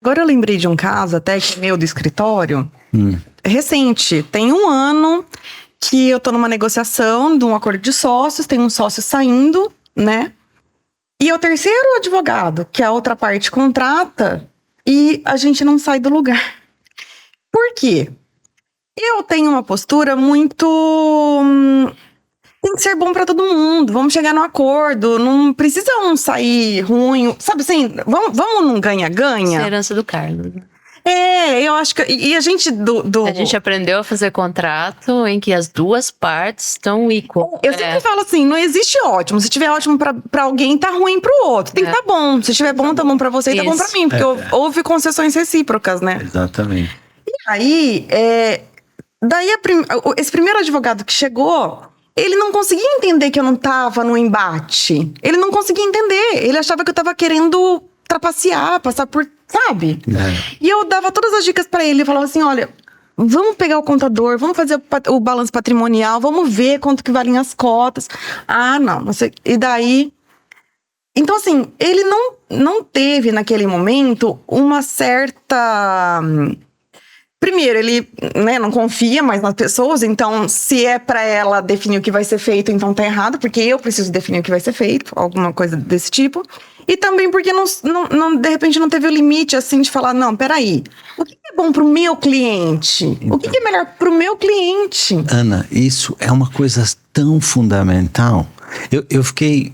Agora eu lembrei de um caso até que é meu do escritório, recente, tem 1 ano que eu tô numa negociação de um acordo de sócios, tem um sócio saindo, né? E é o terceiro advogado que a outra parte contrata e a gente não sai do lugar. Por quê? Eu tenho uma postura muito... tem que ser bom pra todo mundo, vamos chegar num acordo, não precisa um sair ruim, sabe assim, vamos num ganha-ganha. Essa é a herança do Carlos. Eu acho que... E a gente A gente aprendeu a fazer contrato em que as duas partes estão equal. Eu sempre falo assim, não existe ótimo. Se tiver ótimo pra alguém, tá ruim pro outro. Tem que tá bom. Se tiver bom, tá bom pra você e tá bom pra mim. Porque houve concessões recíprocas, né? Exatamente. E aí, daí esse primeiro advogado que chegou, ele não conseguia entender que eu não tava no embate. Ele não conseguia entender. Ele achava que eu tava querendo trapacear, passar por... Sabe? E eu dava todas as dicas pra ele. Eu falava assim, olha... Vamos pegar o contador, vamos fazer o balanço patrimonial, vamos ver quanto que valem as cotas. Não sei. E daí... Então, assim, ele não teve, naquele momento, uma certa... Primeiro, ele não confia mais nas pessoas, então, se é pra ela definir o que vai ser feito, então tá errado, porque eu preciso definir o que vai ser feito, alguma coisa desse tipo. E também porque, de repente, não teve o limite, assim, de falar, não, peraí, o que é bom pro meu cliente? Então, o que é melhor pro meu cliente? Ana, isso é uma coisa tão fundamental. Eu fiquei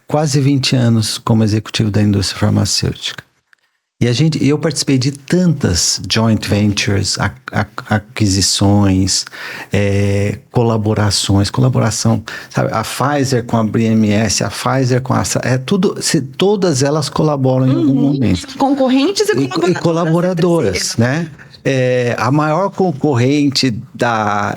quase 20 anos como executivo da indústria farmacêutica. E eu participei de tantas joint ventures, aquisições, colaboração, sabe? A Pfizer com a BMS, a Pfizer com a... todas elas colaboram em algum momento. Concorrentes e colaboradoras, né? A maior concorrente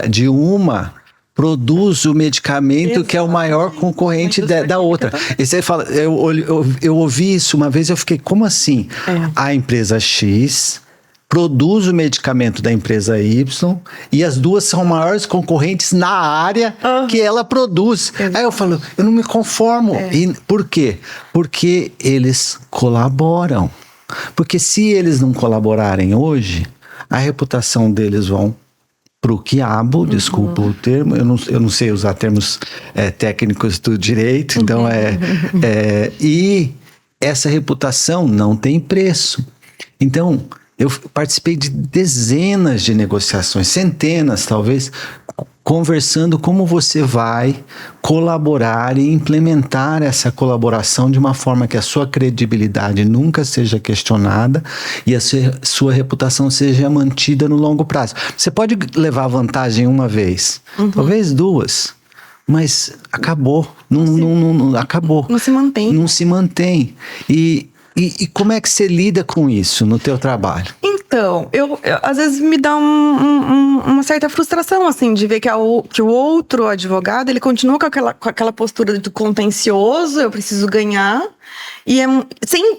de uma... produz o medicamento que é o maior concorrente da outra. E você fala, eu ouvi isso uma vez, eu fiquei, como assim? A empresa X produz o medicamento da empresa Y e as duas são maiores concorrentes na área que ela produz. Aí eu falo, eu não me conformo. E por quê? Porque eles colaboram. Porque se eles não colaborarem hoje, a reputação deles vão pro quiabo, desculpa o termo, eu não sei usar termos técnicos do direito, então e essa reputação não tem preço. Então, eu participei de dezenas de negociações, centenas talvez, conversando como você vai colaborar e implementar essa colaboração de uma forma que a sua credibilidade nunca seja questionada e a sua reputação seja mantida no longo prazo. Você pode levar vantagem uma vez, talvez duas, mas acabou. Acabou. Não se mantém. Não se mantém. E como é que você lida com isso no teu trabalho? Então, eu às vezes me dá uma certa frustração, assim, de ver que o outro advogado, ele continua com aquela postura do contencioso, eu preciso ganhar, e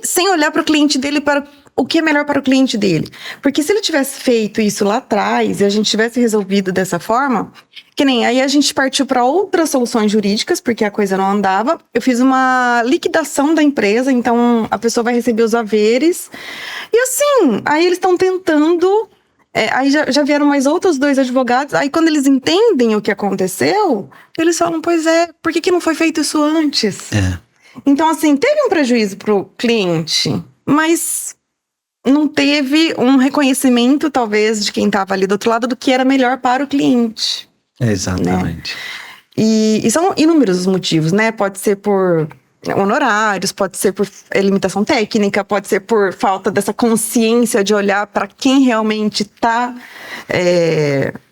sem olhar para o cliente dele, para o que é melhor para o cliente dele. Porque se ele tivesse feito isso lá atrás, e a gente tivesse resolvido dessa forma, que nem aí a gente partiu para outras soluções jurídicas, porque a coisa não andava. Eu fiz uma liquidação da empresa, então a pessoa vai receber os haveres. E assim, aí eles estão tentando... aí já vieram mais outros 2 advogados. Aí quando eles entendem o que aconteceu, eles falam, pois por que não foi feito isso antes? Então assim, teve um prejuízo pro cliente, mas... não teve um reconhecimento, talvez, de quem estava ali do outro lado do que era melhor para o cliente. Exatamente. Né? E são inúmeros os motivos, né? Pode ser por honorários, pode ser por limitação técnica, pode ser por falta dessa consciência de olhar para quem realmente está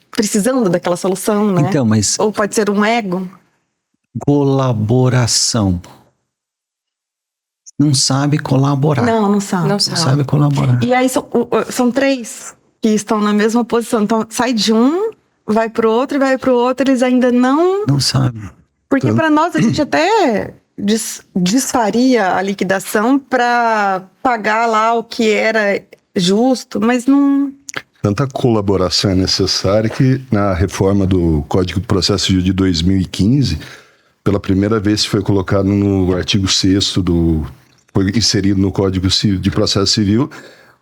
precisando daquela solução, né? Então, mas... ou pode ser um ego. Colaboração. Não sabe colaborar. Não sabe. Não sabe colaborar. E aí são 3 que estão na mesma posição. Então sai de um, vai pro outro, eles ainda não sabem. Porque para nós a gente até desfaria a liquidação para pagar lá o que era justo, mas não... Tanta colaboração é necessária que na reforma do Código de Processo Civil de 2015, pela primeira vez foi colocado no artigo 6º foi inserido no Código de Processo Civil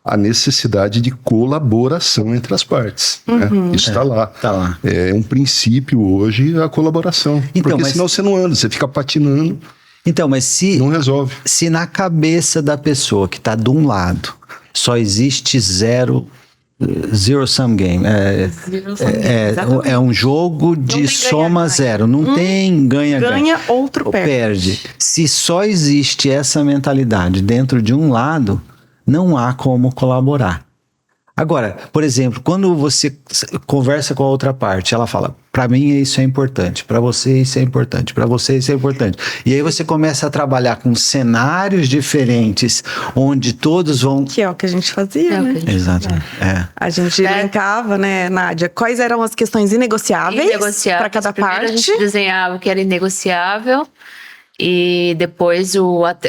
a necessidade de colaboração entre as partes. Né? Isso está lá. Tá lá. É um princípio hoje a colaboração. Então, porque mas- senão você não anda, você fica patinando, Então, mas não resolve. se na cabeça da pessoa que está de um lado só existe zero sum game, é um jogo de tem soma ganha-ganha. zero, não tem ganha-ganha. Ganha, outro Ou perde. perde. Se só existe essa mentalidade dentro de um lado, não há como colaborar. Agora, por exemplo, quando você conversa com a outra parte, ela fala: para mim isso é importante, para você isso é importante, para você isso é importante. E aí você começa a trabalhar com cenários diferentes, onde todos vão. Que é o que a gente fazia, É o né? que a gente Exatamente. É. A gente É. brincava, né, Nádia? Quais eram as questões inegociáveis para cada Primeiro parte? a gente desenhava o que era inegociável e depois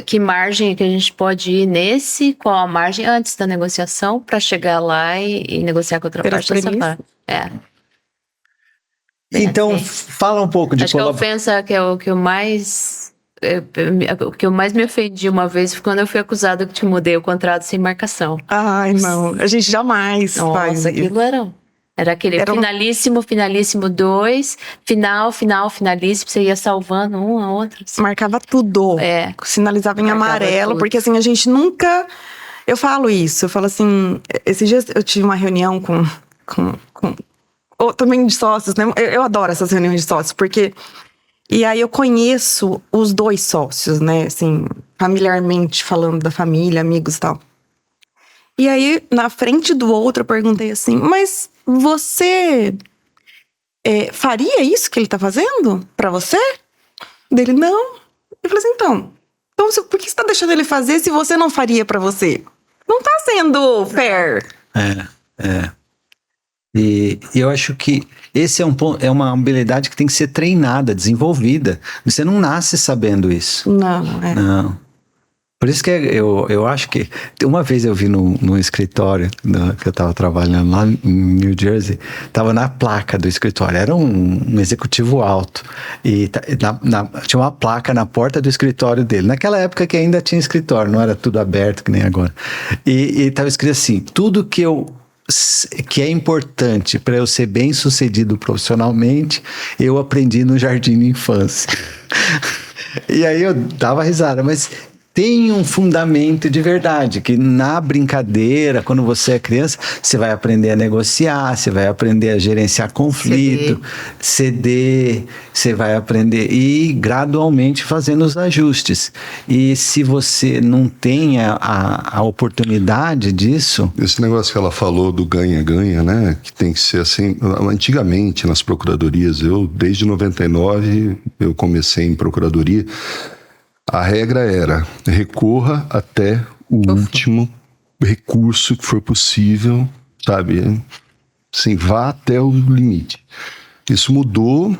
que margem que a gente pode ir nesse, qual a margem antes da negociação para chegar lá e negociar com outra Ter as parte dessa premissas. parte. É. Então, assim. fala um pouco de Acho que a colaboração. ofensa que é o que eu mais. O que eu mais me ofendi uma vez foi quando eu fui acusada que te mudei o contrato sem marcação. Ai, não. A gente jamais faz Nossa, isso. aquilo era aquele Era um- finalíssimo 2, finalíssimo, você ia salvando um a outro. assim. Marcava tudo. É. Sinalizava em Marcava amarelo, tudo. porque assim, a gente nunca. Eu falo isso, eu falo assim. Esses dias eu tive uma reunião ou também de sócios, né? Eu adoro essas reuniões de sócios, porque. E aí eu conheço os dois sócios, né? Assim, familiarmente falando da família, amigos e tal. E aí, na frente do outro, eu perguntei assim: mas você faria isso que ele tá fazendo pra você? Dele, não. Eu falei assim: então por que você tá deixando ele fazer se você não faria pra você? Não tá sendo fair. E eu acho que esse é uma habilidade que tem que ser treinada, desenvolvida. Você não nasce sabendo isso. Não, Não. Por isso que eu acho que. Uma vez eu vi num escritório que eu estava trabalhando lá em New Jersey, estava na placa do escritório, era um executivo alto. E tinha uma placa na porta do escritório dele. Naquela época que ainda tinha escritório, não era tudo aberto que nem agora. E estava escrito assim: tudo que é importante para eu ser bem sucedido profissionalmente, eu aprendi no jardim de infância. E aí eu dava risada, mas tem um fundamento de verdade, que na brincadeira, quando você é criança, você vai aprender a negociar, você vai aprender a gerenciar conflito, ceder, você vai aprender e gradualmente fazendo os ajustes. E se você não tem a oportunidade disso... Esse negócio que ela falou do ganha-ganha, né? Que tem que ser assim. Antigamente, nas procuradorias, desde 99, eu comecei em procuradoria. A regra era: recorra até o último recurso que for possível, sabe? Assim, vá até o limite. Isso mudou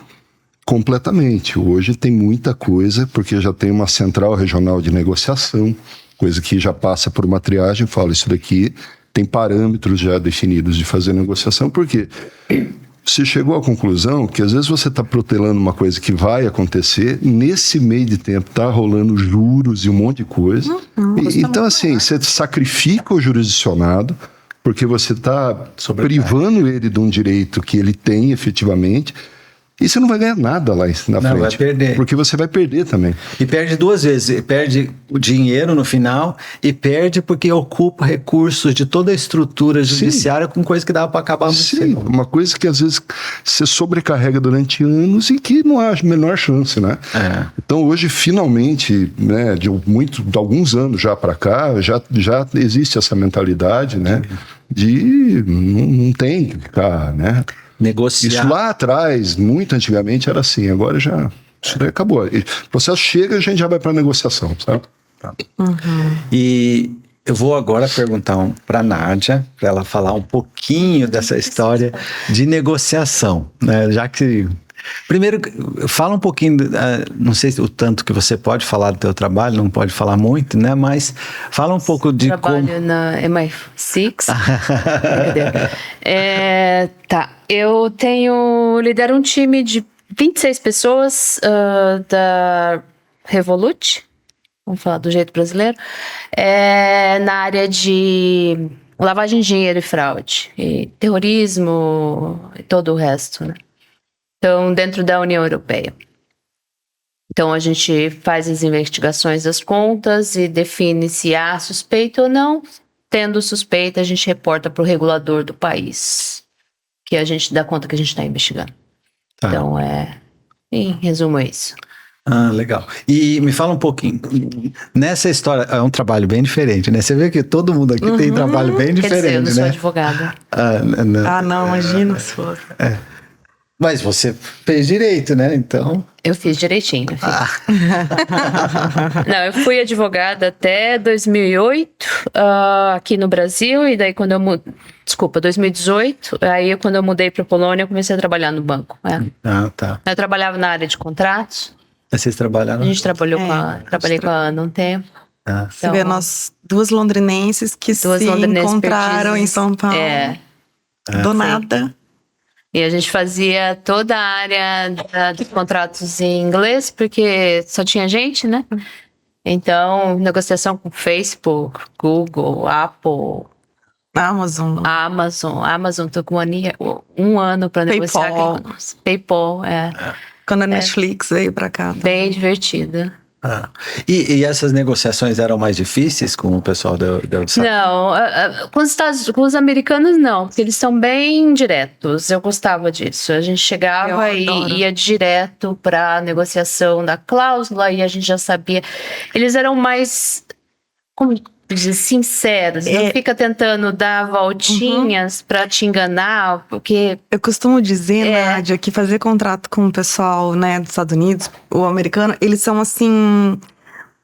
completamente. Hoje tem muita coisa, porque já tem uma central regional de negociação, coisa que já passa por uma triagem, fala: isso daqui tem parâmetros já definidos de fazer negociação, porque você chegou à conclusão que às vezes você está protelando uma coisa que vai acontecer, nesse meio de tempo está rolando juros e um monte de coisa. Então, assim, você sacrifica o jurisdicionado, porque você está privando ele de um direito que ele tem efetivamente, e você não vai ganhar nada lá na frente. Vai perder. Porque você vai perder também. E perde duas vezes. Perde o dinheiro no final e perde porque ocupa recursos de toda a estrutura judiciária com coisa que dava para acabar muito Sim, cedo. uma coisa que às vezes você sobrecarrega durante anos e que não há a menor chance, né? Então hoje, finalmente, né, de alguns anos já para cá, já existe essa mentalidade, né? De não tem que ficar, né? Negociar. Isso lá atrás, muito antigamente, era assim. Agora já isso daí acabou. O processo chega e a gente já vai para a negociação, sabe? E eu vou agora perguntar para a Nádia, para ela falar um pouquinho dessa história de negociação, né? Já que... Primeiro, fala um pouquinho, não sei o tanto que você pode falar do teu trabalho, não pode falar muito, né? Mas fala um pouco de Trabalho na MI6. Brincadeira. Tá, eu lidero um time de 26 pessoas da Revolut, vamos falar do jeito brasileiro, na área de lavagem de dinheiro e fraude, e terrorismo e todo o resto, né? Então, dentro da União Europeia. Então, a gente faz as investigações das contas e define se há suspeita ou não. Tendo suspeita, a gente reporta para o regulador do país, que a gente dá conta que a gente está investigando. Tá. Então, em resumo, é isso. Ah, legal. E me fala um pouquinho, nessa história, é um trabalho bem diferente, né? Você vê que todo mundo aqui tem trabalho bem Quer diferente, dizer, eu não sou né? advogada. Não, imagina se fosse. Mas você fez direito, né? Então... Eu fiz direitinho. Não, eu fui advogada até 2008, aqui no Brasil, e daí quando eu 2018, aí quando eu mudei para Polônia, eu comecei a trabalhar no banco. Ah, tá. Eu trabalhava na área de contratos. Vocês trabalharam? A gente trabalhou trabalhei com a Ana um tempo. Você vê nós duas londrinenses que se encontraram em São Paulo. Do nada. E a gente fazia toda a área dos contratos em inglês, porque só tinha gente, né? Então, negociação com Facebook, Google, Apple, Amazon, tô com um ano para negociar. PayPal, Quando a Netflix veio para cá. Bem divertida. E essas negociações eram mais difíceis com o pessoal da audição? Não, com os americanos não, porque eles são bem diretos. Eu gostava disso. A gente chegava e ia direto para a negociação da cláusula e a gente já sabia. Eles eram mais, como dizer, sinceros. Não fica tentando dar voltinhas para te enganar, porque... Eu costumo dizer, Nádia, que fazer contrato com o pessoal, né, dos Estados Unidos, o americano, eles são assim...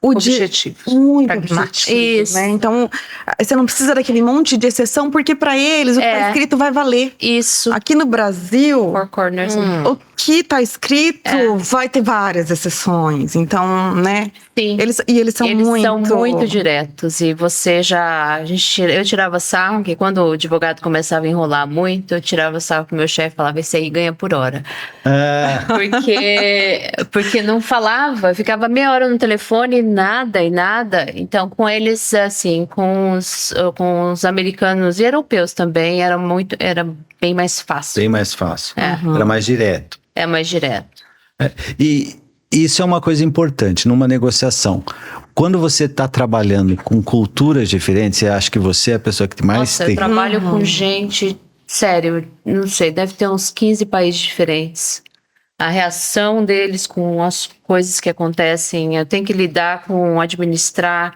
Objetivos. Muito pragmáticos. Isso. Né? Então, você não precisa daquele monte de exceção, porque para eles o que tá escrito vai valer. Isso. Aqui no Brasil, Four corners. O que tá escrito vai ter várias exceções. Então, né? Sim. Eles são muito diretos. E você eu tirava sarro, que quando o advogado começava a enrolar muito, eu tirava sarro com o meu chefe, falava, esse aí ganha por hora. Porque não falava, ficava meia hora no telefone, nada. Então, com eles, assim, com os americanos e europeus também, era bem mais fácil. Bem mais fácil. Era mais direto. É mais direto. E isso é uma coisa importante numa negociação. Quando você está trabalhando com culturas diferentes, você acha que você é a pessoa que mais tem... eu trabalho com gente, sério, não sei, deve ter uns 15 países diferentes. A reação deles com as coisas que acontecem, eu tenho que lidar com administrar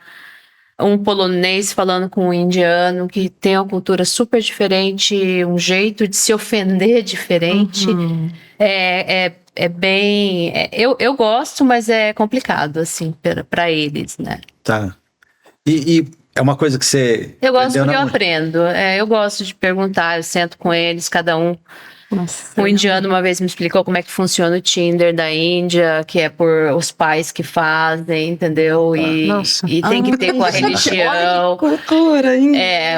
um polonês falando com um indiano que tem uma cultura super diferente, um jeito de se ofender diferente. É bem... eu gosto, mas é complicado, assim, para eles, né? Tá. E é uma coisa que você... Eu gosto porque eu aprendo. Eu gosto de perguntar, eu sento com eles, cada um. Um indiano uma vez me explicou como é que funciona o Tinder da Índia, que é por os pais que fazem, entendeu? E tem que ter com a religião. Cultura, hein?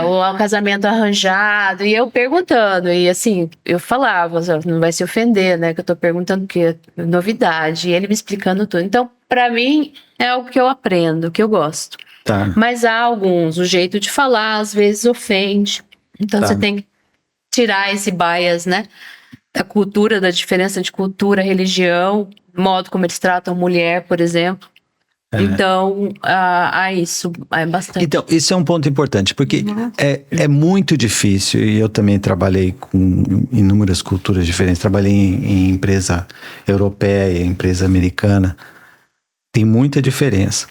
O casamento arranjado. E eu perguntando, e assim, eu falava, não vai se ofender, né? Que eu tô perguntando o quê? Novidade. E ele me explicando tudo. Então, pra mim, é algo que eu aprendo, que eu gosto. Tá. Mas há alguns, o jeito de falar, às vezes ofende. Então, você tem que tirar esse bias, né? Da cultura, da diferença de cultura, religião, modo como eles tratam mulher, por exemplo. Então, isso é bastante. Então, isso é um ponto importante, porque é muito difícil, e eu também trabalhei com inúmeras culturas diferentes, trabalhei em empresa europeia, empresa americana, tem muita diferença.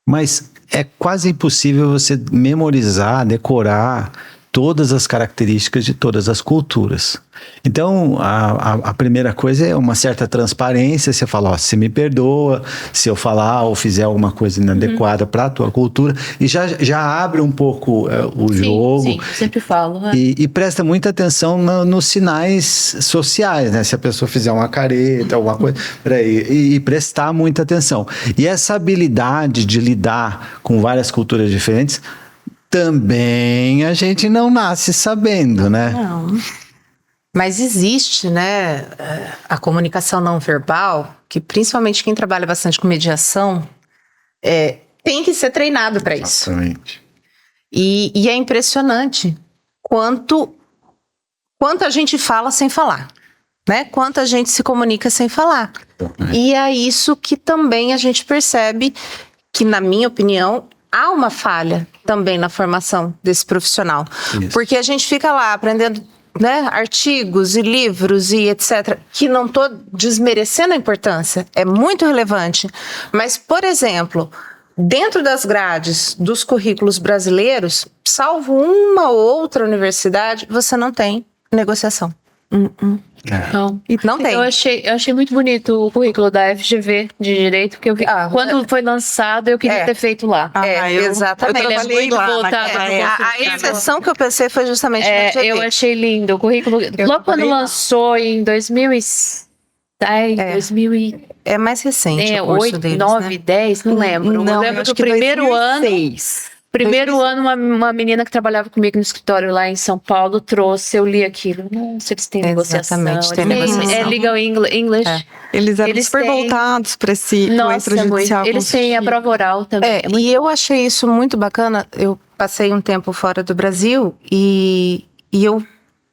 Mas é quase impossível você memorizar, decorar todas as características de todas as culturas. Então, a primeira coisa é uma certa transparência. Você fala, você me perdoa se eu falar ou fizer alguma coisa inadequada para a tua cultura. E já abre um pouco o jogo. Sim, sempre falo. E presta muita atenção nos sinais sociais, né? Se a pessoa fizer uma careta, alguma coisa, e prestar muita atenção. E essa habilidade de lidar com várias culturas diferentes, também a gente não nasce sabendo, né? Não. Mas existe, né, a comunicação não verbal, que principalmente quem trabalha bastante com mediação, tem que ser treinado para isso. Exatamente. E é impressionante quanto a gente fala sem falar, né? Quanto a gente se comunica sem falar. E é isso que também a gente percebe que, na minha opinião, há uma falha também na formação desse profissional. Isso. Porque a gente fica lá aprendendo, né, artigos e livros e etc., que não estou desmerecendo a importância, é muito relevante. Mas, por exemplo, dentro das grades dos currículos brasileiros, salvo uma ou outra universidade, você não tem negociação. Não. Não tem. Eu achei muito bonito o currículo da FGV de Direito, porque eu vi, quando foi lançado, eu queria ter feito lá. Exatamente. Eu trabalhei Ele é muito lá voltado. naquela A exceção que eu pensei foi justamente na FGV. eu achei lindo o currículo. Logo quando lançou em 2010, 2000 É mais recente o curso 8, deles, 9, né? 10, não lembro. Eu lembro acho do que primeiro 2006. Primeiro ano, uma menina que trabalhava comigo no escritório lá em São Paulo trouxe, eu li aquilo. Nossa, eles têm negociação. Exatamente, tem eles têm- negociação. É legal English. Eles eram Eles super têm- voltados para esse Nossa, muito. extrajudicial. Eles têm a prova oral também. E eu achei isso muito bacana. Eu passei um tempo fora do Brasil e eu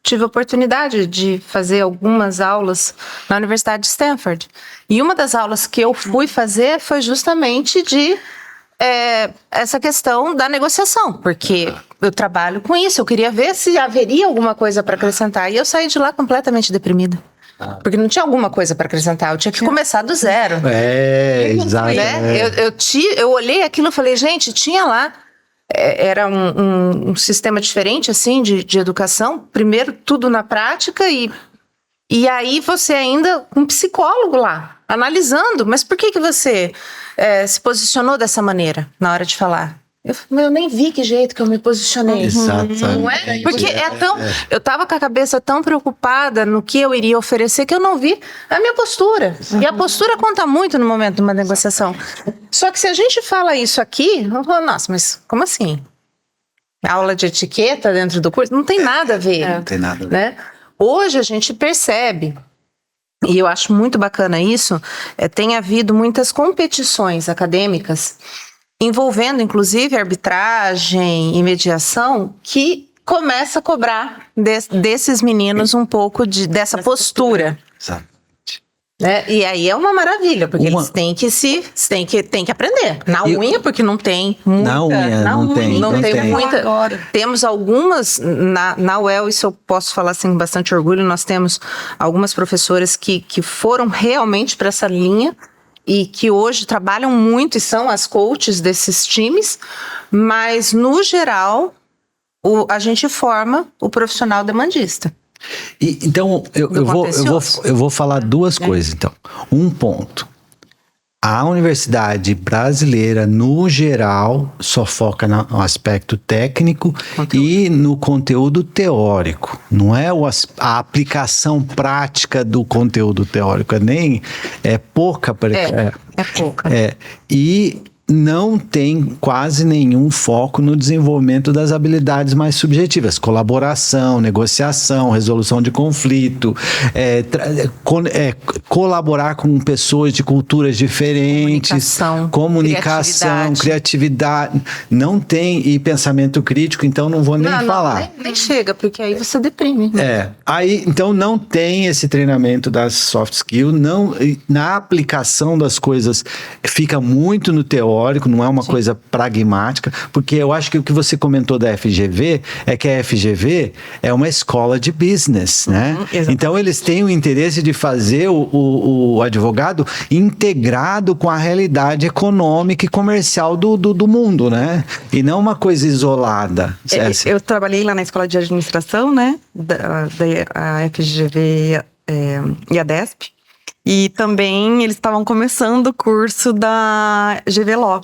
tive a oportunidade de fazer algumas aulas na Universidade de Stanford. E uma das aulas que eu fui fazer foi justamente de essa questão da negociação, porque eu trabalho com isso, eu queria ver se haveria alguma coisa para acrescentar. E eu saí de lá completamente deprimida. Porque não tinha alguma coisa para acrescentar, eu tinha que começar do zero. Exato. Né? Eu olhei aquilo e falei, gente, tinha lá. Era um sistema diferente, assim, de educação. Primeiro, tudo na prática e aí você ainda com um psicólogo lá, analisando. Mas por que você se posicionou dessa maneira na hora de falar? Eu nem vi que jeito que eu me posicionei. Exatamente. Não é? Porque eu tava com a cabeça tão preocupada no que eu iria oferecer que eu não vi a minha postura. E a postura conta muito no momento de uma negociação. Só que se a gente fala isso aqui, eu falo, nossa, mas como assim? Aula de etiqueta dentro do curso? Não tem nada a ver. Não tem nada a ver. Né? Hoje a gente percebe, e eu acho muito bacana isso, tem havido muitas competições acadêmicas envolvendo, inclusive, arbitragem e mediação, que começa a cobrar desses meninos um pouco dessa postura. Exato. Né? E aí é uma maravilha, porque eles têm que aprender. Na unha, porque não tem muita. Na unha, não tem. Não tem muita. Agora. Temos algumas, na UEL, isso eu posso falar assim, com bastante orgulho, nós temos algumas professoras que foram realmente para essa linha, e que hoje trabalham muito e são as coaches desses times, mas, no geral, a gente forma o profissional demandista. Então, eu vou falar duas coisas, então. Um ponto. A universidade brasileira, no geral, só foca no aspecto técnico e no conteúdo teórico. Não é a aplicação prática do conteúdo teórico, é pouca. É pouca. E não tem quase nenhum foco no desenvolvimento das habilidades mais subjetivas. Colaboração, negociação, resolução de conflito, colaborar com pessoas de culturas diferentes, comunicação, criatividade. Não tem, e pensamento crítico, então não vou nem falar. Nem chega, porque aí você deprime. Aí, então não tem esse treinamento das soft skills, na aplicação das coisas fica muito no teórico, não é uma coisa pragmática, porque eu acho que o que você comentou da FGV é que a FGV é uma escola de business, né? Então eles têm o interesse de fazer o advogado integrado com a realidade econômica e comercial do mundo, né? E não uma coisa isolada. Eu trabalhei lá na escola de administração, né? Da FGV e a DESP. E também eles estavam começando o curso da GV-Law.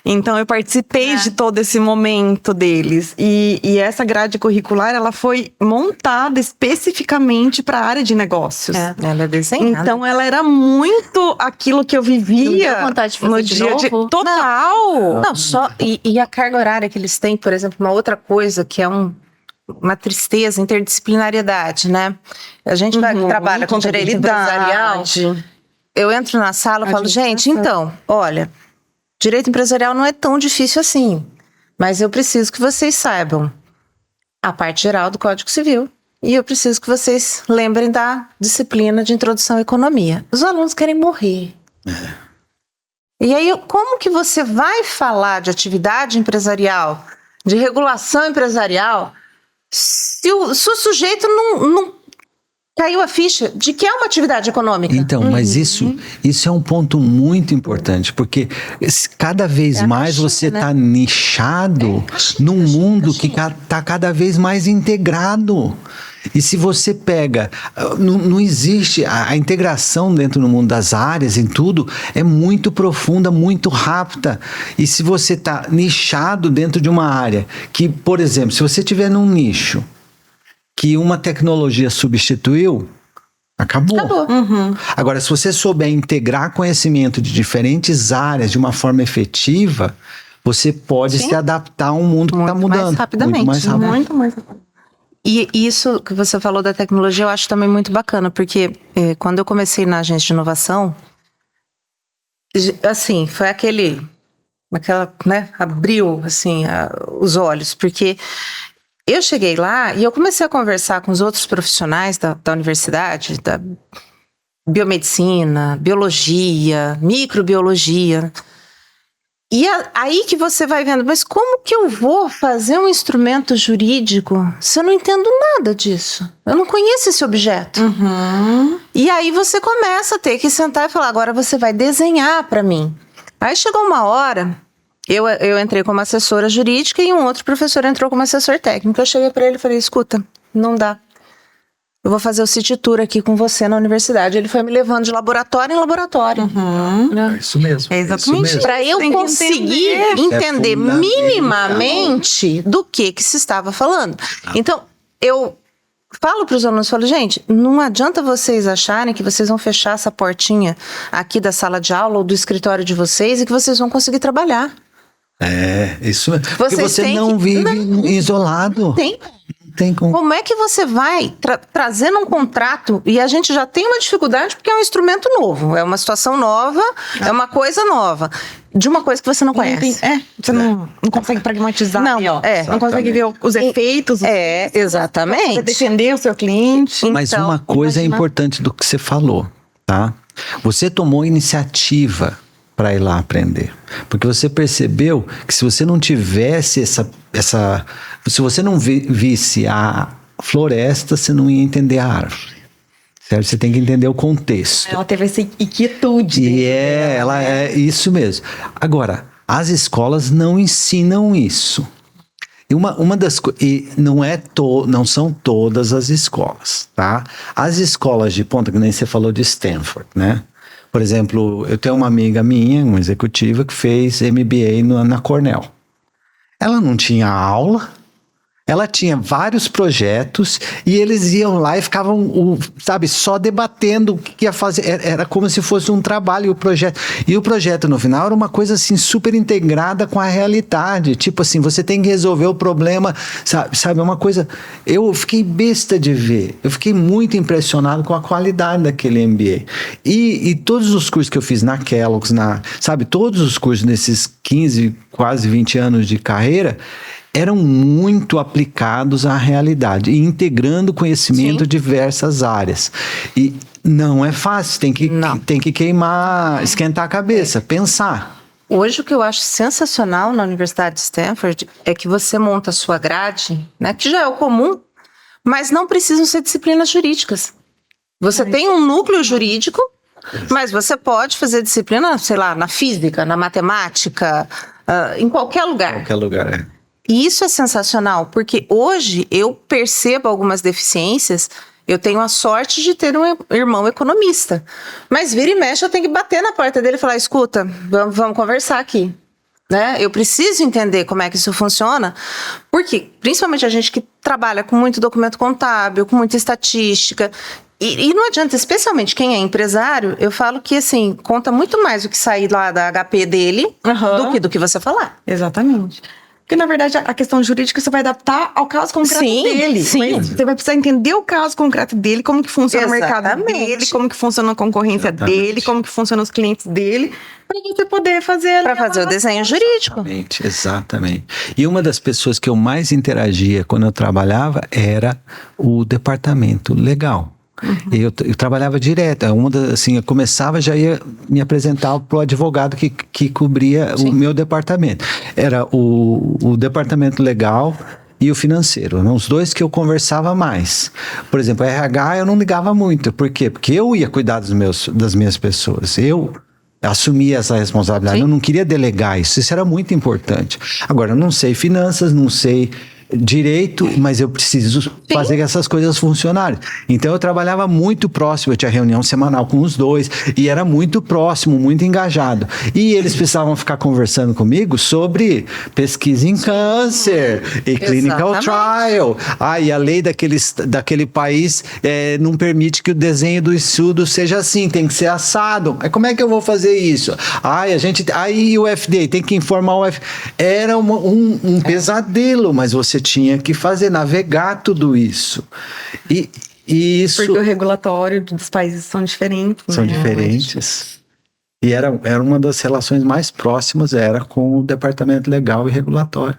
Então, eu participei de todo esse momento deles. E essa grade curricular, ela foi montada especificamente para a área de negócios. Ela é desenhada. Então, ela era muito aquilo que eu vivia Não deu vontade de fazer no de dia a dia. novo? Total! Não, só... E a carga horária que eles têm, por exemplo, uma outra coisa que é uma tristeza, interdisciplinariedade, né? A gente que trabalha com direito empresarial, eu entro na sala e falo, gente, então, olha, direito empresarial não é tão difícil assim. Mas eu preciso que vocês saibam a parte geral do Código Civil. E eu preciso que vocês lembrem da disciplina de introdução à economia. Os alunos querem morrer. E aí, como que você vai falar de atividade empresarial, de regulação empresarial, se o sujeito não caiu a ficha de que é uma atividade econômica? Então, mas isso é um ponto muito importante, porque cada vez mais você está nichado num mundo que está cada vez mais integrado. E se você pega, não existe, a integração dentro do mundo das áreas, em tudo, é muito profunda, muito rápida. E se você está nichado dentro de uma área, que, por exemplo, se você estiver num nicho que uma tecnologia substituiu, acabou. Agora, se você souber integrar conhecimento de diferentes áreas de uma forma efetiva, você pode se adaptar a um mundo que está mudando. Mais rapidamente. Muito mais rápido. Muito mais rápido. E isso que você falou da tecnologia, eu acho também muito bacana, porque quando eu comecei na agência de inovação, assim, foi aquela, né, abriu, assim, os olhos, porque eu cheguei lá e eu comecei a conversar com os outros profissionais da universidade, da biomedicina, biologia, microbiologia. E aí que você vai vendo, mas como que eu vou fazer um instrumento jurídico se eu não entendo nada disso? Eu não conheço esse objeto. E aí você começa a ter que sentar e falar, agora você vai desenhar para mim. Aí chegou uma hora, eu entrei como assessora jurídica e um outro professor entrou como assessor técnico. Eu cheguei para ele e falei, escuta, não dá. Eu vou fazer o city tour aqui com você na universidade. Ele foi me levando de laboratório em laboratório. É isso mesmo. É exatamente. Para eu Tem que conseguir entender minimamente do que se estava falando. Então, eu falo para os alunos, falo, gente, não adianta vocês acharem que vocês vão fechar essa portinha aqui da sala de aula ou do escritório de vocês e que vocês vão conseguir trabalhar. É, isso mesmo. Porque Vocês você têm não que- vive isolado. Tem. Não tem como. Como é que você vai trazendo um contrato? E a gente já tem uma dificuldade porque é um instrumento novo, é uma situação nova, é uma coisa nova, de uma coisa que você não conhece. Você não consegue pragmatizar. Não, ali, ó. é. Não consegue ver os efeitos. Exatamente. Você defender o seu cliente. Mas Então, uma coisa imagina- importante do que você falou, tá? Você tomou iniciativa para ir lá aprender. Porque você percebeu que se você não tivesse se você não visse a floresta, você não ia entender a árvore. Certo? Você tem que entender o contexto. Ela teve essa inquietude. E ela é isso mesmo. Agora, as escolas não ensinam isso. E uma das coisas, e não são todas as escolas, tá? As escolas de ponta, que nem você falou de Stanford, né? Por exemplo, eu tenho uma amiga minha, uma executiva, que fez MBA na Cornell. Ela não tinha aula, ela tinha vários projetos e eles iam lá e ficavam, sabe, só debatendo o que ia fazer. Era como se fosse um trabalho e o projeto no final era uma coisa assim super integrada com a realidade. Tipo assim, você tem que resolver o problema, sabe, uma coisa. Eu fiquei besta de ver. Eu fiquei muito impressionado com a qualidade daquele MBA. E todos os cursos que eu fiz na Kellogg's, sabe, todos os cursos nesses 15, quase 20 anos de carreira, eram muito aplicados à realidade e integrando conhecimento de diversas áreas. E não é fácil, tem que queimar, esquentar a cabeça, pensar. Hoje o que eu acho sensacional na Universidade de Stanford é que você monta a sua grade, né, que já é o comum, mas não precisam ser disciplinas jurídicas. Você tem um núcleo jurídico, mas você pode fazer disciplina, sei lá, na física, na matemática, em qualquer lugar. Qualquer lugar, é. E isso é sensacional, porque hoje eu percebo algumas deficiências. Eu tenho a sorte de ter um irmão economista. Mas vira e mexe, eu tenho que bater na porta dele e falar, escuta, vamos conversar aqui. Né? Eu preciso entender como é que isso funciona, porque principalmente a gente que trabalha com muito documento contábil, com muita estatística, e não adianta, especialmente quem é empresário, eu falo que assim, conta muito mais o que sair lá da HP dele do que você falar. Exatamente. Porque, na verdade, a questão jurídica você vai adaptar ao caso concreto Sim, dele. sim. Mas você vai precisar entender o caso concreto dele, como que funciona o mercado Exatamente. dele, como que funciona a concorrência dele, como que funcionam os clientes dele, para você poder fazer... Para fazer o desenho jurídico. Exatamente. E uma das pessoas que eu mais interagia quando eu trabalhava era o departamento legal. Eu trabalhava direto. Eu começava, já ia me apresentar para o advogado que cobria o meu departamento. Era o departamento legal e o financeiro. Eram os dois que eu conversava mais. Por exemplo, a RH eu não ligava muito. Por quê? Porque eu ia cuidar das minhas pessoas. Eu assumia essa responsabilidade. Sim. Eu não queria delegar isso. Isso era muito importante. Agora, eu não sei finanças, não sei direito, mas eu preciso fazer essas coisas funcionarem. Então eu trabalhava muito próximo, eu tinha reunião semanal com os dois e era muito próximo, muito engajado. E eles precisavam ficar conversando comigo sobre pesquisa em câncer e clinical trial. E a lei daquele país não permite que o desenho do estudo seja assim, tem que ser assado. Aí como é que eu vou fazer isso? Aí o FDA tem que informar o FDA. Era um pesadelo, mas você tinha que navegar tudo isso. E isso... Porque o regulatório dos países são diferentes. São né? diferentes. E era uma das relações mais próximas, era com o departamento legal e regulatório.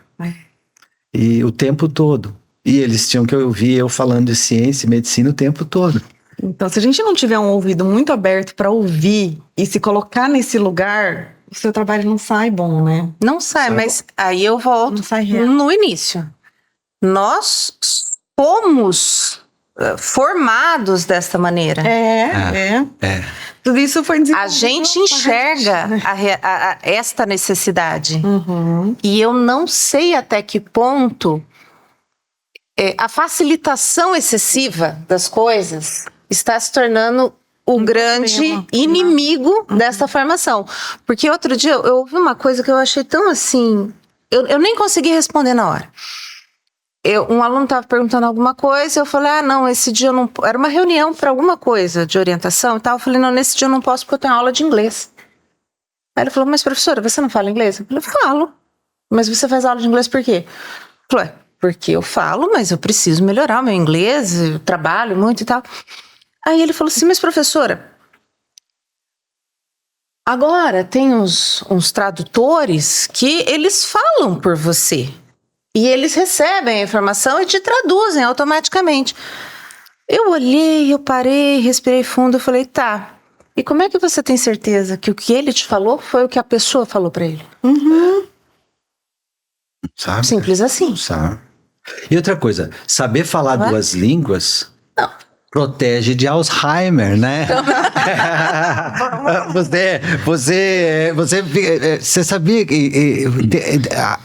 E o tempo todo. E eles tinham que ouvir eu falando de ciência e medicina o tempo todo. Então, se a gente não tiver um ouvido muito aberto para ouvir e se colocar nesse lugar, o seu trabalho não sai bom, né? Não sai, mas aí eu volto Não sai real. no início. Nós fomos formados desta maneira. Tudo isso foi desenvolvido. A gente enxerga esta necessidade. Uhum. E eu não sei até que ponto a facilitação excessiva das coisas está se tornando o grande problema. inimigo dessa formação. Porque outro dia eu ouvi uma coisa que eu achei tão assim... Eu nem consegui responder na hora. Um aluno estava perguntando alguma coisa, eu falei, não, esse dia eu não... Era uma reunião para alguma coisa de orientação e tal. Eu falei, não, nesse dia eu não posso porque eu tenho aula de inglês. Aí ele falou, mas professora, você não fala inglês? Eu falei, falo. Mas você faz aula de inglês por quê? Eu falei, porque eu falo, mas eu preciso melhorar o meu inglês, eu trabalho muito e tal. Aí ele falou assim, mas professora, agora tem uns tradutores que eles falam por você. E eles recebem a informação e te traduzem automaticamente. Eu olhei, eu parei, respirei fundo, eu falei, tá. E como é que você tem certeza que o que ele te falou foi o que a pessoa falou pra ele? Sabe? Simples assim. Sabe? E outra coisa, saber falar duas línguas protege de Alzheimer, né? Você sabia que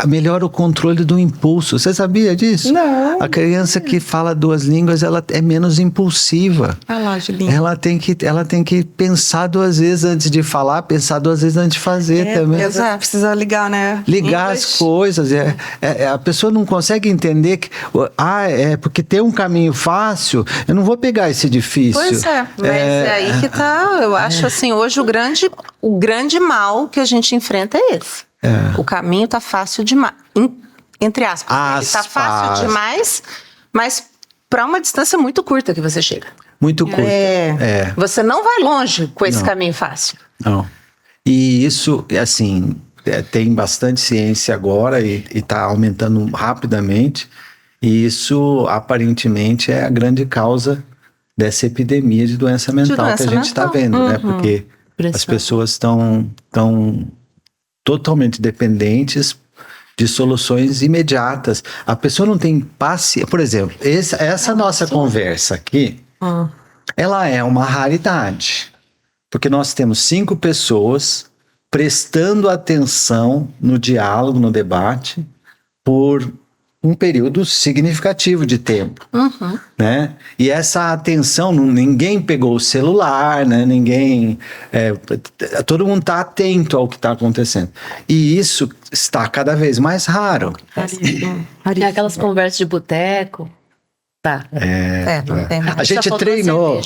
melhora o controle do impulso? Você sabia disso? Não. A criança que fala duas línguas, ela é menos impulsiva. Olha lá, Julinha. Ela tem que pensar duas vezes antes de falar, pensar duas vezes antes de fazer também. Exato. Precisa ligar, né? Ligar as coisas. A pessoa não consegue entender que porque tem um caminho fácil, eu não vou pegar esse difícil. Pois é, mas é aí que tá, eu acho assim, hoje o grande mal que a gente enfrenta é esse. O caminho tá fácil demais, entre aspas. Ele tá fácil demais, mas para uma distância muito curta que você chega. Muito curto. Você não vai longe com esse caminho fácil. Não. E isso, assim, tem bastante ciência agora e está aumentando rapidamente. E isso, aparentemente, é a grande causa dessa epidemia de doença mental que a gente está vendo, né? Porque as pessoas estão totalmente dependentes de soluções imediatas. A pessoa não tem paciência. Por exemplo, essa nossa conversa aqui, ela é uma raridade. Porque nós temos 5 pessoas prestando atenção no diálogo, no debate, por um período significativo de tempo, né? E essa atenção, ninguém pegou o celular, né? Todo mundo está atento ao que está acontecendo. E isso está cada vez mais raro. É aquelas conversas de boteco. Tá. Não tem mais. A gente treinou.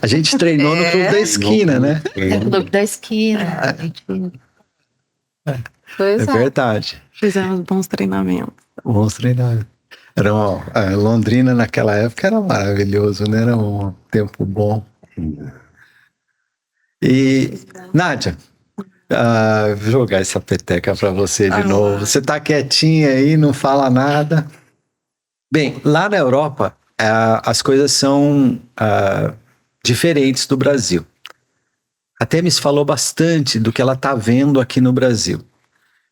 A gente treinou no Clube da Esquina, né? É o Clube da Esquina. Pois É verdade. Fizemos bons treinamentos. Bons treinamentos. Londrina naquela época era maravilhoso, né? Era um tempo bom. E, Nádia, vou jogar essa peteca para você de novo. Você tá quietinha aí, não fala nada. Bem, lá na Europa, as coisas são diferentes do Brasil. A Temis falou bastante do que ela tá vendo aqui no Brasil.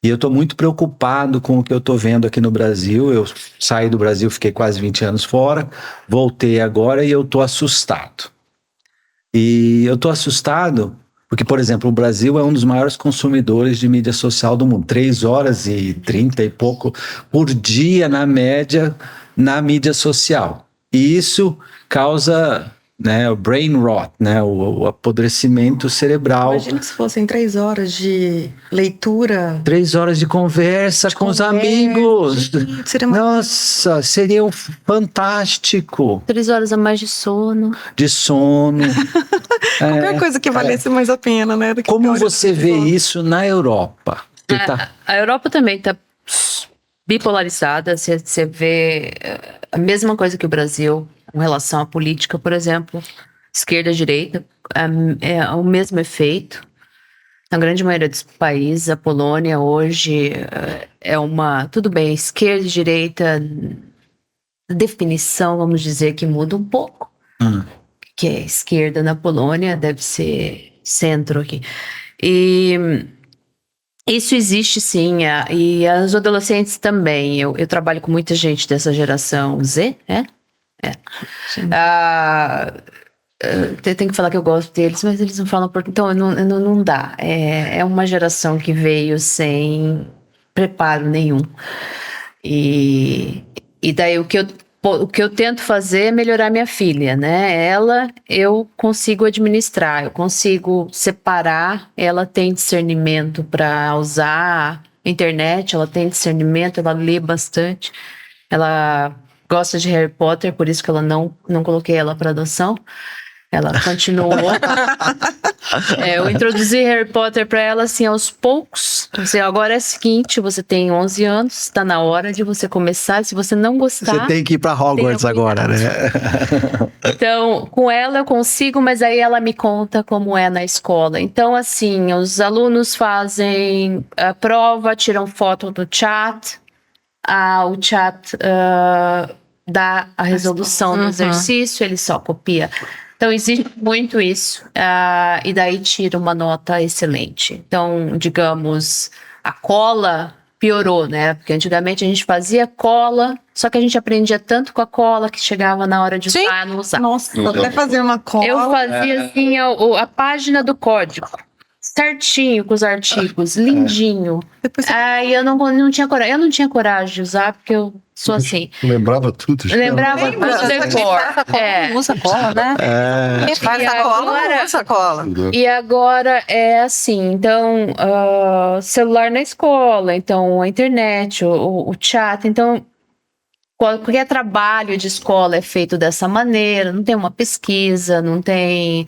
E eu estou muito preocupado com o que eu estou vendo aqui no Brasil. Eu saí do Brasil, fiquei quase 20 anos fora, voltei agora e eu estou assustado. E eu estou assustado porque, por exemplo, o Brasil é um dos maiores consumidores de mídia social do mundo. 3h30 e pouco por dia, na média, na mídia social. E isso causa, né, o brain rot, né, o apodrecimento cerebral. Imagina se fossem 3 horas de leitura. 3 horas de conversa com os amigos. Gente, seria uma... Nossa, seria fantástico. 3 horas a mais de sono. De sono. Qualquer coisa que valesse mais a pena, né? do que Como horas você de vê sono. isso na Europa? Você tá- A Europa também está bipolarizada. Você vê a mesma coisa que o Brasil com relação à política, por exemplo, esquerda e direita, é o mesmo efeito. Na grande maioria dos países, a Polônia hoje é uma... Tudo bem, esquerda e direita, definição, vamos dizer, que muda um pouco. Que é esquerda na Polônia, deve ser centro aqui. E isso existe sim, e os adolescentes também. Eu trabalho com muita gente dessa geração Z, né? Tem que falar que eu gosto deles, mas eles não falam português, então não dá. É uma geração que veio sem preparo nenhum. E daí o que eu tento fazer é melhorar minha filha, né? Eu consigo administrar, eu consigo separar. Ela tem discernimento para usar a internet, ela tem discernimento, ela lê bastante. Ela gosta de Harry Potter, por isso que ela não coloquei ela para adoção. Ela continuou. Eu introduzi Harry Potter para ela assim aos poucos. Assim, agora é o seguinte, você tem 11 anos, está na hora de você começar. Se você não gostar... Você tem que ir para Hogwarts tenha agora, né? Então, com ela eu consigo, mas aí ela me conta como é na escola. Então, assim, os alunos fazem a prova, tiram foto do chat. O chat dá a resolução do exercício, ele só copia. Então, existe muito isso. E daí tira uma nota excelente. Então, digamos, a cola piorou, né? Porque antigamente a gente fazia cola, só que a gente aprendia tanto com a cola que chegava na hora de usar, não usar. Nossa, até fazer uma cola. Eu fazia assim a página do código. Certinho com os artigos, lindinho. Depois você... Aí eu não tinha coragem. Eu não tinha coragem de usar, porque eu sou assim. Lembrava tudo. já. Lembrava tudo decor. Usa cola, né? Quem faz E a cola, agora- não usa cola. E agora é assim, então, celular na escola, então a internet, o chat, então qualquer trabalho de escola é feito dessa maneira, não tem uma pesquisa, não tem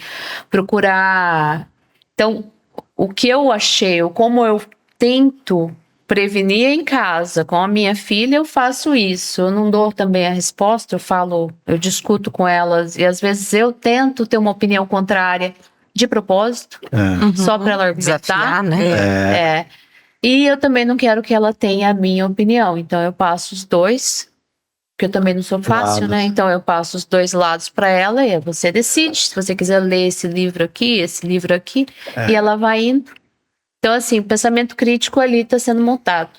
procurar. Então, o que eu achei, ou como eu tento prevenir em casa com a minha filha, eu faço isso. Eu não dou também a resposta, eu discuto com elas, e às vezes eu tento ter uma opinião contrária de propósito, só para ela argumentar. Desafiar, né? E eu também não quero que ela tenha a minha opinião, então eu passo os dois, porque eu também não sou fácil, Lados. né? Então eu passo os dois lados para ela e você decide se você quiser ler esse livro aqui, e ela vai indo. Então, assim, o pensamento crítico ali está sendo montado.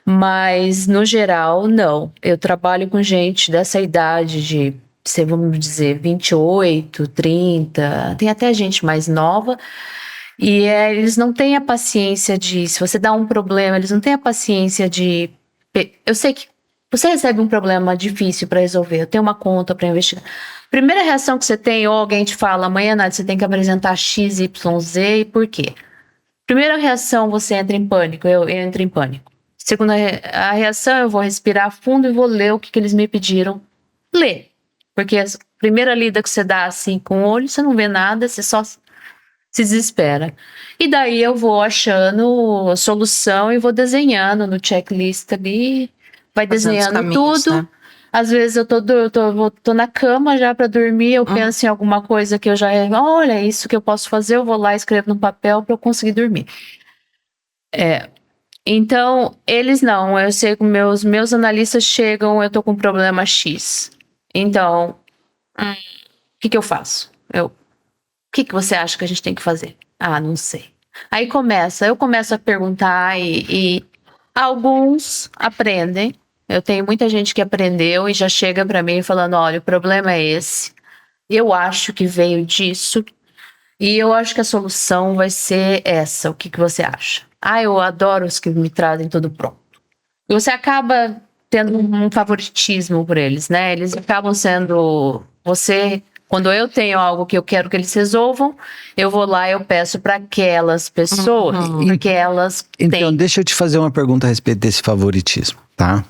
Mas, no geral, não. Eu trabalho com gente dessa idade de, vamos dizer, 28, 30, tem até gente mais nova. E eles não têm a paciência se você dá um problema, eles não têm a paciência de... Eu sei que você recebe um problema difícil para resolver, eu tenho uma conta para investigar. Primeira reação que você tem, ou alguém te fala, amanhã, Nádia, você tem que apresentar X, Y, Z, e por quê? Primeira reação, você entra em pânico, eu entro em pânico. Segunda a reação, eu vou respirar fundo e vou ler o que eles me pediram ler. Porque a primeira lida que você dá assim com o olho, você não vê nada, você só se desespera. E daí eu vou achando solução e vou desenhando no checklist ali, vai Fazendo os desenhando caminhos, tudo. né? Às vezes eu tô na cama já para dormir, eu penso em alguma coisa que eu já, olha, é isso que eu posso fazer, eu vou lá e escrevo no papel para eu conseguir dormir. Então, eles não, eu sei que meus analistas chegam, eu tô com problema X. Então, o que eu faço? O que você acha que a gente tem que fazer? Ah, não sei. Aí eu começo a perguntar e alguns aprendem. Eu tenho muita gente que aprendeu e já chega para mim falando, olha, o problema é esse. Eu acho que veio disso e eu acho que a solução vai ser essa. O que você acha? Ah, eu adoro os que me trazem tudo pronto. E você acaba tendo um favoritismo por eles, né? Eles acabam sendo quando eu tenho algo que eu quero que eles resolvam, eu vou lá e eu peço para aquelas pessoas, porque elas Então, têm. deixa eu te fazer uma pergunta a respeito desse favoritismo, tá?